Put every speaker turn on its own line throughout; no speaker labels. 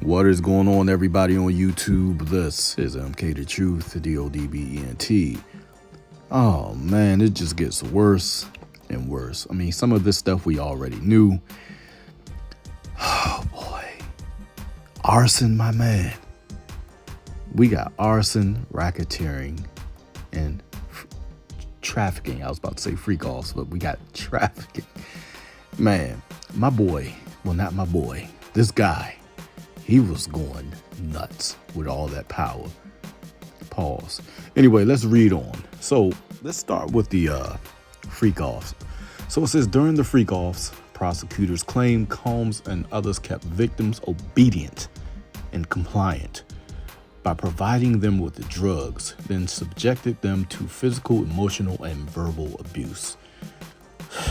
What is going on, everybody on YouTube? This is MK the Truth, DODBENT. Oh man, it just gets worse and worse. I mean, some of this stuff we already knew. Oh boy. Arsen, my man. We got arson, racketeering, and trafficking. I was about to say freak offs, but we got trafficking. Man, my boy, well, not my boy, this guy, he was going nuts with all that power. Pause. Anyway, let's read on. So let's start with the freak offs. So it says, during the freak offs, prosecutors claim Combs and others kept victims obedient and compliant by providing them with the drugs, then subjected them to physical, emotional, and verbal abuse.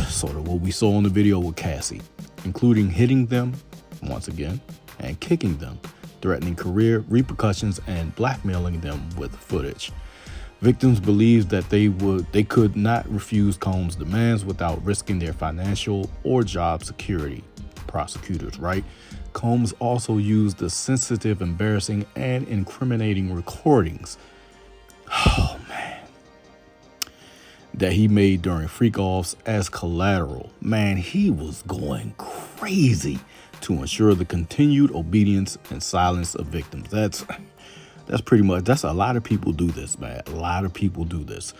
Sort of what we saw in the video with Cassie, including hitting them, once again, and kicking them, threatening career repercussions, and blackmailing them with footage. Victims believed that they could not refuse Combs' demands without risking their financial or job security. Prosecutors write, Combs also used the sensitive, embarrassing, and incriminating recordings, that he made during freak-offs as collateral. Man, he was going crazy to ensure the continued obedience and silence of victims. That's pretty much, that's a lot of people do this, man. A lot of people do this.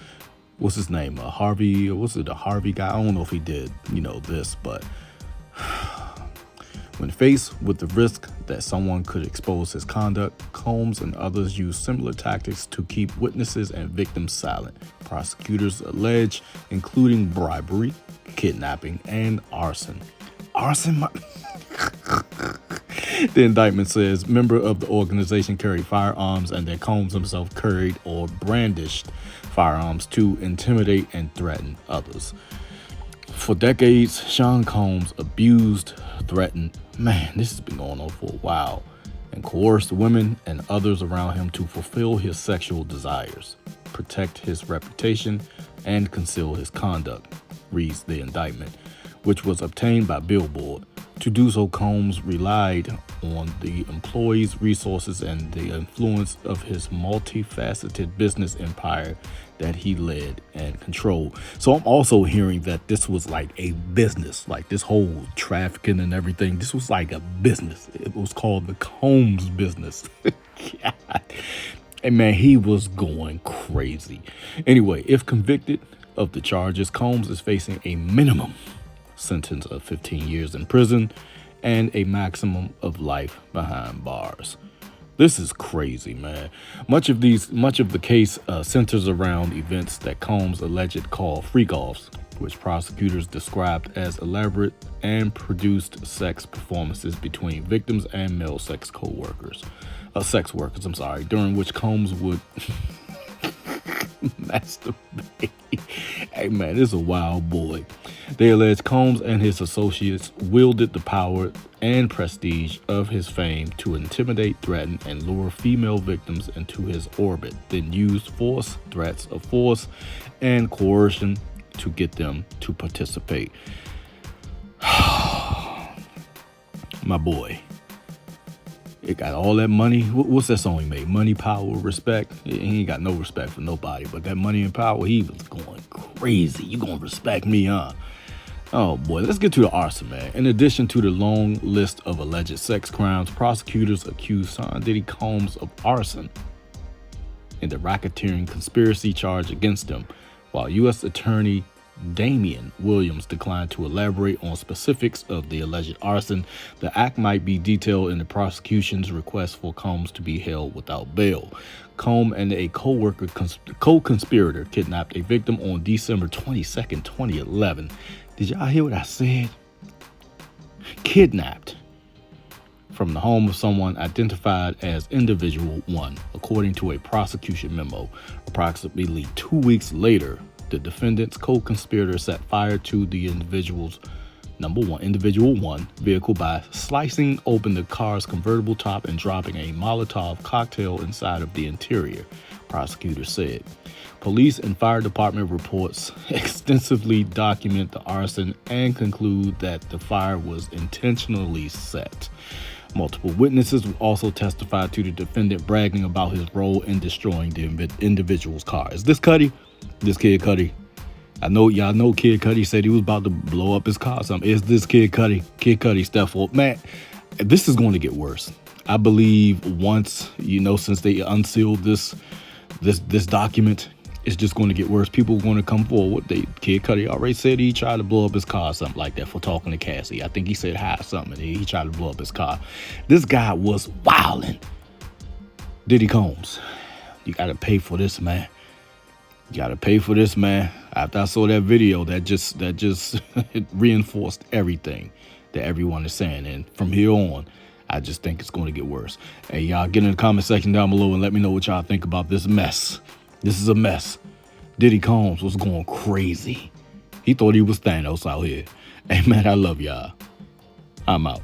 What's his name? Harvey, what's it, the Harvey guy? I don't know if he did, this, but when faced with the risk that someone could expose his conduct, Combs and others used similar tactics to keep witnesses and victims silent. Prosecutors allege, including bribery, kidnapping, and arson. Arson? The indictment says member of the organization carried firearms and that Combs himself carried or brandished firearms to intimidate and threaten others. For decades, Sean Combs abused, threatened, this has been going on for a while, and coerced women and others around him to fulfill his sexual desires, protect his reputation, and conceal his conduct, reads the indictment, which was obtained by Billboard. To do so, Combs relied on the employees' resources and the influence of his multifaceted business empire that he led and controlled. So I'm also hearing that this was like a business, like this whole trafficking and everything. This was like a business. It was called the Combs business. God. And man, he was going crazy. Anyway, if convicted of the charges, Combs is facing a minimum sentence of 15 years in prison and a maximum of life behind bars. This is crazy, man. Much of the case centers around events that Combs alleged called freak-offs, which prosecutors described as elaborate and produced sex performances between victims and male sex workers, during which Combs would masturbate. Hey man, this is a wild boy. They allege Combs and his associates wielded the power and prestige of his fame to intimidate, threaten, and lure female victims into his orbit, then used force, threats of force, and coercion to get them to participate. My boy. It got all that money. What's that song he made? Money, power, respect. He ain't got no respect for nobody. But that money and power, he was going crazy. You gonna respect me, huh? Oh boy, let's get to the arson, man. In addition to the long list of alleged sex crimes, prosecutors accused Sean Diddy Combs of arson in the racketeering conspiracy charge against him, while U.S. Attorney Damian Williams declined to elaborate on specifics of the alleged arson. The act might be detailed in the prosecution's request for Combs to be held without bail. Combs and a co-conspirator kidnapped a victim on December 22nd, 2011. Did y'all hear what I said? Kidnapped from the home of someone identified as Individual 1, according to a prosecution memo. Approximately 2 weeks later, the defendant's co-conspirator set fire to the Individual 1 vehicle by slicing open the car's convertible top and dropping a Molotov cocktail inside of the interior, prosecutors said. Police and fire department reports extensively document the arson and conclude that the fire was intentionally set. Multiple witnesses also testified to the defendant bragging about his role in destroying the individual's car. Is this Cudi? This Kid Cudi? I know y'all know Kid Cudi said he was about to blow up his car or something. Is this Kid Cudi? Kid Cudi step forward. Man, this is going to get worse. I believe once, since they unsealed this document, it's just going to get worse. People are going to come forward. Kid Cudi already said he tried to blow up his car or something like that for talking to Cassie. I think he said hi or something. And he tried to blow up his car. This guy was wilding. Diddy Combs, you got to pay for this, man. You got to pay for this, man. After I saw that video, that just it reinforced everything that everyone is saying. And from here on, I just think it's going to get worse. Hey, y'all get in the comment section down below and let me know what y'all think about this mess. This is a mess. Diddy Combs was going crazy. He thought he was Thanos out here. Hey, man, I love y'all. I'm out.